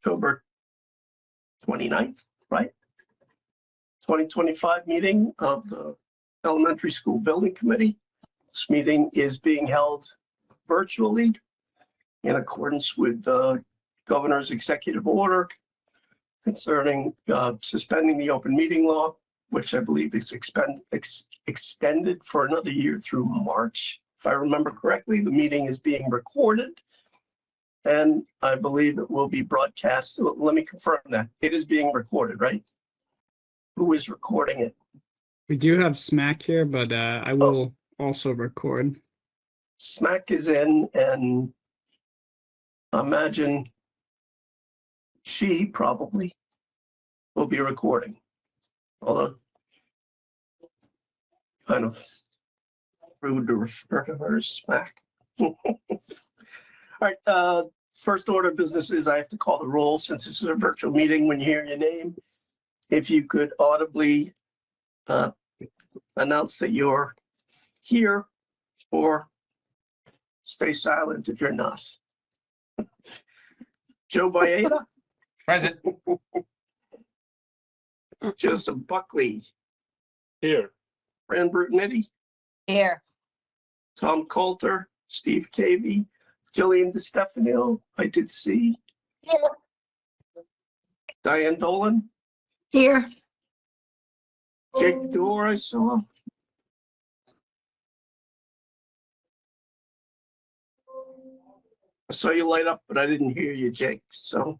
October 29th, right? 2025 meeting of the Elementary School Building Committee. This meeting is being held virtually in accordance with the governor's executive order concerning suspending the open meeting law, which I believe is extended for another year through March. If I remember correctly, the meeting is being recorded and I believe it will be broadcast. So let me confirm that. It is being recorded, right? Who is recording it? We do have Smack here, but I will also record. Smack is in, and imagine she probably will be recording. Although kind of rude to refer to her as Smack. All right, first order of business is I have to call the roll since this is a virtual meeting. When you hear your name, if you could audibly announce that you're here or stay silent if you're not. Joe Baeta. Present. Joseph Buckley. Here. Fran Brutinetti. Here. Tom Coulter. Steve Cavey. Jillian DeStefano. I did see. Here. Diane Dolan. Here. Jake Dorr, I saw. I saw you light up, but I didn't hear you, Jake, so.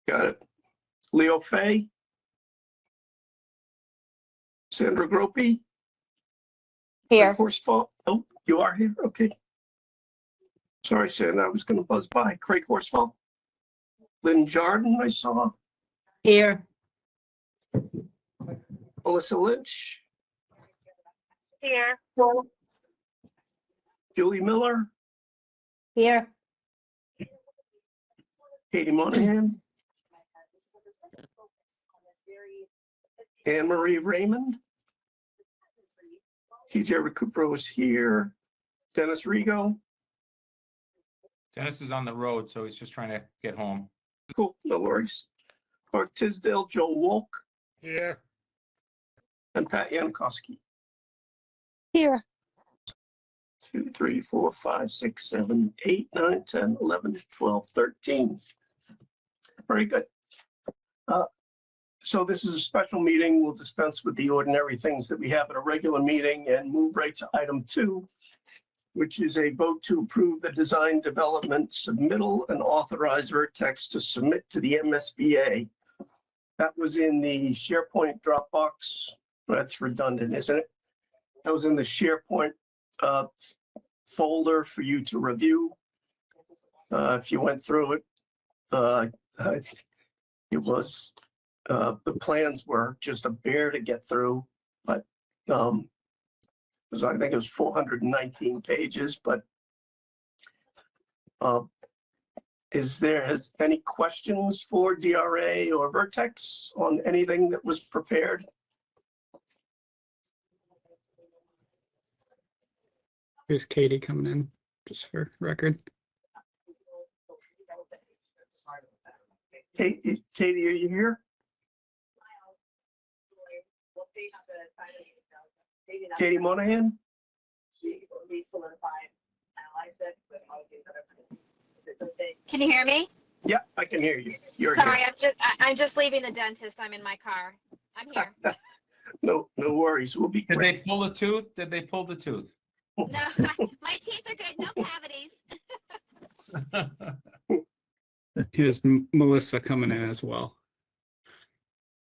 Got it. Leo Fay. Sandra Gropey. Here. Horsefall. Oh, you are here? Okay. Sorry, Sandra, I was going to buzz by. Craig Horsefall. Lynn Jordan, I saw. Here. Melissa Lynch. Here. Julie Miller. Here. Katie Monahan. Anne Marie Raymond. TJ Recupero is here. Dennis Rigo. Dennis is on the road, so he's just trying to get home. Cool, no worries. Clark Tisdale, Joe Wolk, Here. and Pat Yankowski. Here. 2, 3, 4, 5, 6, 7, 8, 9, 10, 11, 12, 13. Very good. So this is a special meeting. We'll dispense with the ordinary things that we have at a regular meeting and move right to item 2, which is a vote to approve the design development submittal and authorize Vertex to submit to the MSBA. That was in the SharePoint Dropbox. That's redundant, isn't it? That was in the SharePoint folder for you to review. If you went through it, it was, the plans were just a bear to get through, but I think it was 419 pages, but has any questions for DRA or Vertex on anything that was prepared? Here's Katie coming in, just for record. Katie, are you here? Katie Monahan? Can you hear me? Yeah, I can hear you. You're Sorry, here. I'm just leaving the dentist. I'm in my car. I'm here. No worries. We'll be Did quick. they pull the tooth? Did they pull the tooth? No, my teeth are good. No cavities. Here's Melissa coming in as well.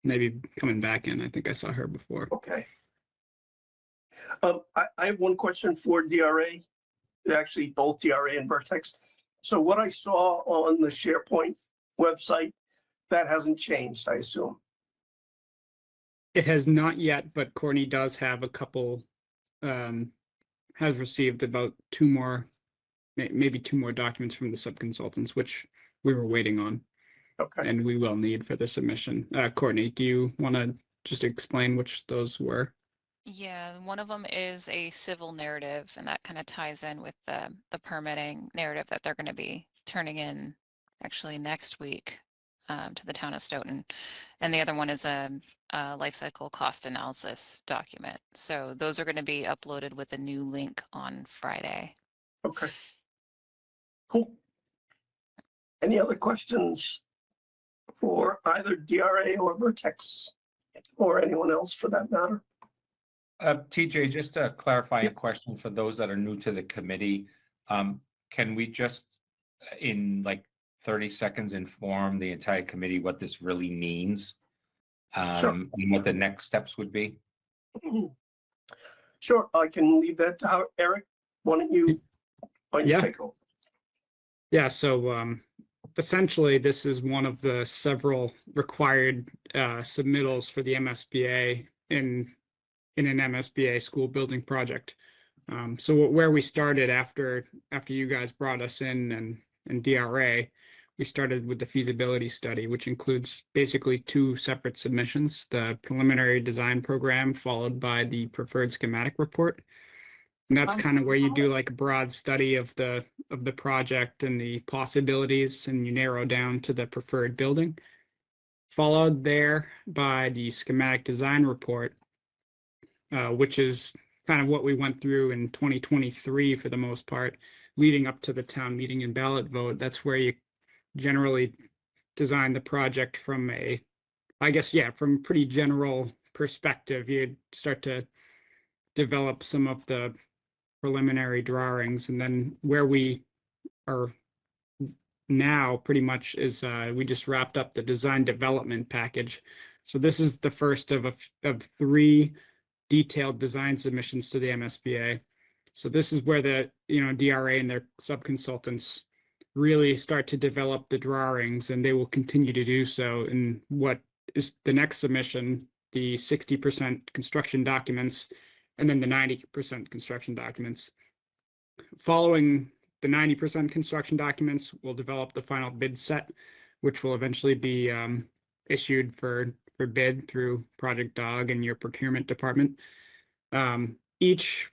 Maybe coming back in. I think I saw her before. Okay. I have one question for DRA, actually both DRA and Vertex. So what I saw on the SharePoint website, that hasn't changed, I assume. It has not yet, but Courtney does have a couple, has received about 2 more, maybe 2 more documents from the sub-consultants, which we were waiting on. Okay. And we will need for the submission. Courtney, do you want to just explain which those were? Yeah, one of them is a civil narrative, and that kind of ties in with the permitting narrative that they're going to be turning in actually next week to the town of Stoughton. And the other one is a life cycle cost analysis document. So those are going to be uploaded with a new link on Friday. Okay. Cool. Any other questions for either DRA or Vertex or anyone else for that matter? TJ, just a clarifying Yeah. question for those that are new to the committee. Can we just, in like 30 seconds, inform the entire committee what this really means? Sure. And what the next steps would be? Sure, I can leave that to Eric. Why don't you Yeah. take over? Yeah, so essentially, this is one of the several required submittals for the MSBA in an MSBA school building project. So where we started after you guys brought us in and DRA, we started with the feasibility study, which includes basically two separate submissions: the preliminary design program followed by the preferred schematic report. And that's kind of where you do like a broad study of the project and the possibilities, and you narrow down to the preferred building. Followed there by the schematic design report, which is kind of what we went through in 2023 for the most part, leading up to the town meeting and ballot vote. That's where you generally design the project from from pretty general perspective. You'd start to develop some of the preliminary drawings, and then where we are now pretty much is we just wrapped up the design development package. So this is the first of three detailed design submissions to the MSBA. So this is where the DRA and their subconsultants really start to develop the drawings, and they will continue to do so in what is the next submission, the 60% construction documents, and then the 90% construction documents. Following the 90% construction documents, we'll develop the final bid set, which will eventually be issued for bid through Project Dog and your procurement department. Each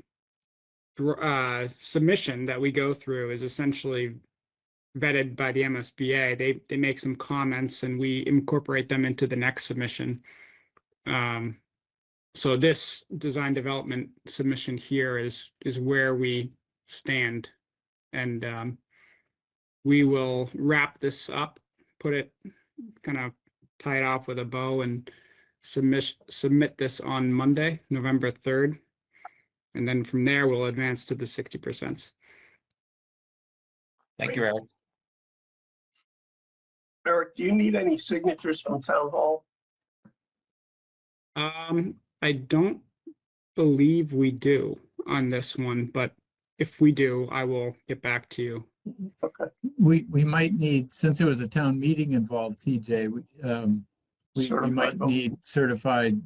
submission that we go through is essentially vetted by the MSBA. They make some comments, and we incorporate them into the next submission. So this design development submission here is where we stand, and we will wrap this up, put it, kind of tie it off with a bow, and submit this on Monday, November 3rd. And then from there, we'll advance to the 60%. Thank you, Eric. Eric, do you need any signatures from Town Hall? I don't believe we do on this one, but if we do, I will get back to you. Okay. We might need, since there was a town meeting involved, TJ, we Certified might vote. need certified,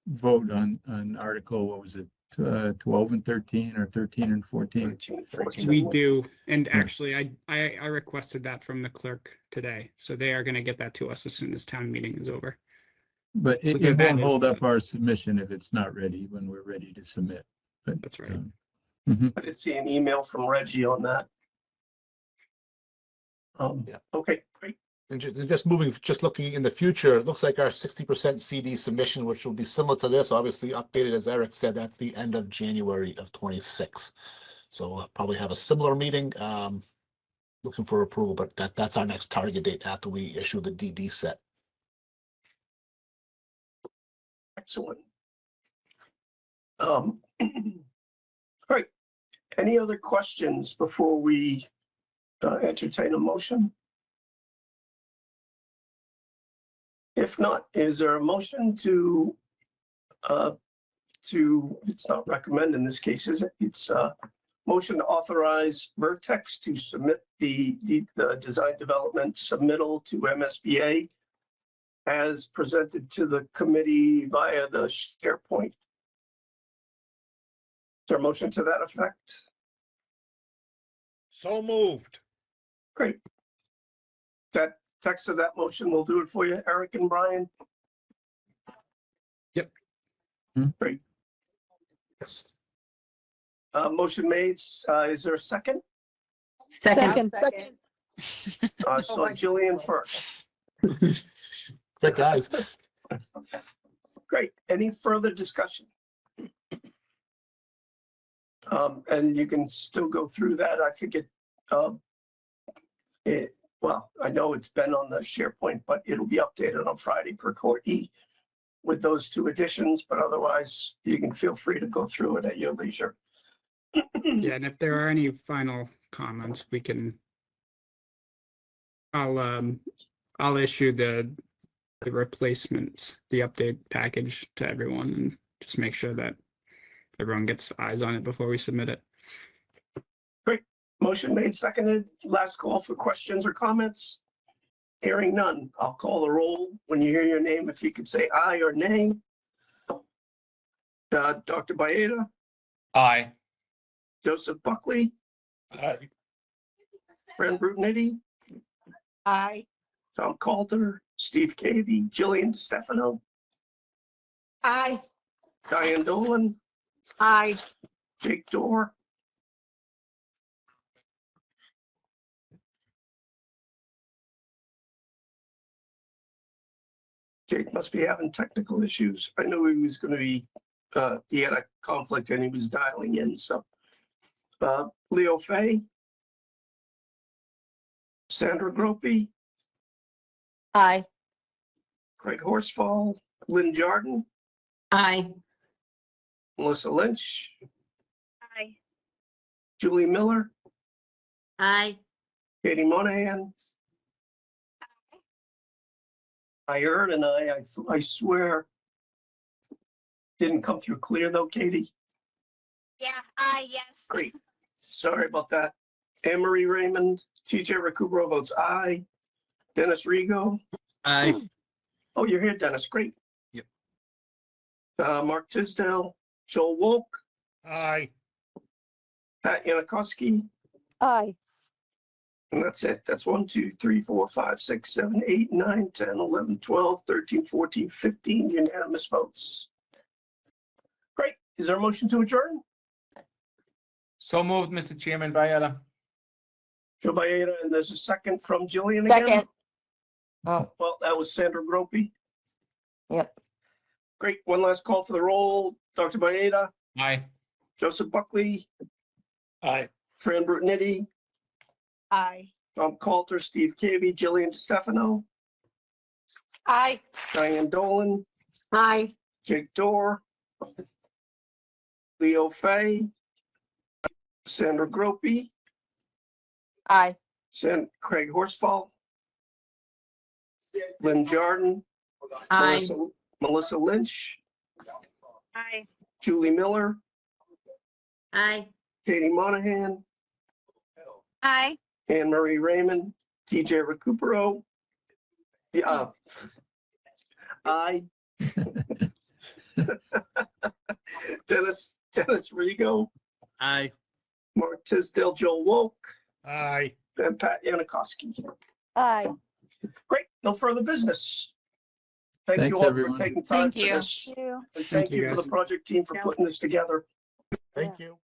vote on article, what was it, 12 and 13 or 13 and 14? 13, 14. We do, and Yeah. actually, I requested that from the clerk today, so they are going to get that to us as soon as town meeting is over. But So it that won't is hold up the- our submission if it's not ready when we're ready to submit. But That's right. I did see an email from Reggie on that. Yeah. Okay, great. And just looking in the future, it looks like our 60% CD submission, which will be similar to this, obviously updated, as Eric said, that's the end of January of 26. So we'll probably have a similar meeting, looking for approval, but that's our next target date after we issue the DD set. Excellent. All right. Any other questions before we entertain a motion? If not, is there a motion to, it's not recommend in this case, is it? It's a motion to authorize Vertex to submit the design development submittal to MSBA as presented to the committee via the SharePoint. Is there a motion to that effect? So moved. Great. That text of that motion will do it for you, Eric and Brian. Yes. Motion made. Is there a second? Second. So Jillian first. Great guys. Great. Any further discussion? And you can still go through that. I forget. Well, I know it's been on the SharePoint, but it'll be updated on Friday per Courtney with those two additions, but otherwise you can feel free to go through it at your leisure. Yeah, and if there are any final comments, we can. I'll issue the replacement, the update package to everyone, and just make sure that everyone gets eyes on it before we submit it. Motion made, seconded. Last call for questions or comments. Hearing none, I'll call the roll. When you hear your name, if you could say aye or nay. Dr. Baeta, Aye. Joseph Buckley, Aye. Fran Brutnity, Aye. Tom Calder, Steve Cavey, Jillian Stefano, Aye. Diane Dolan, Aye. Jake Dorr. Jake must be having technical issues. I knew he was going to be, he had a conflict and he was dialing in, so. Leo Fay, Sandra Gropey, Aye. Craig Horsfall, Lynn Jordan, Aye. Melissa Lynch, Aye. Julie Miller, Aye. Katie Monahan. I heard and I swear didn't come through clear though, Katie. Yeah, aye, yes. Great. Sorry about that. Anne Marie Raymond, TJ Recupero votes aye. Dennis Rego. Aye. Oh, you're here, Dennis. Great. Yep. Mark Tisdale, Joel Wolk, Aye. Pat Yanakowski, Aye. and that's it. That's 1, 2, 3, 4, 5, 6, 7, 8, 9, 10, 11, 12, 13, 14, 15 unanimous votes. Great. Is there a motion to adjourn? So moved, Mr. Chairman, Vieta. Joe Baeta, and there's a second from Jillian again. Second. Oh, Well, that was Sandra Gropey. yep. Great. One last call for the roll. Dr. Baeta, Aye. Joseph Buckley, Aye. Fran Brutnity, Aye. Tom Coulter, Steve Cavey, Jillian Stefano, Aye. Diane Dolan, Aye. Jake Dorr, Leo Fay, Sandra Gropey, Aye. Craig Horsfall, Lynn Jordan, Aye. Melissa Lynch, Aye. Julie Miller, Aye. Katie Monahan, Aye. Anne Marie Raymond, TJ Recupero. Yeah. Aye. Dennis Rego, Aye. Mark Tisdale, Joel Wolk, Aye. and Pat Yanakowski. Aye. Great, no further business. Thank Thanks, you all everyone. for taking time Thank for you. this. And Thank thank you, you for the guys. project team for putting this together. Thank you.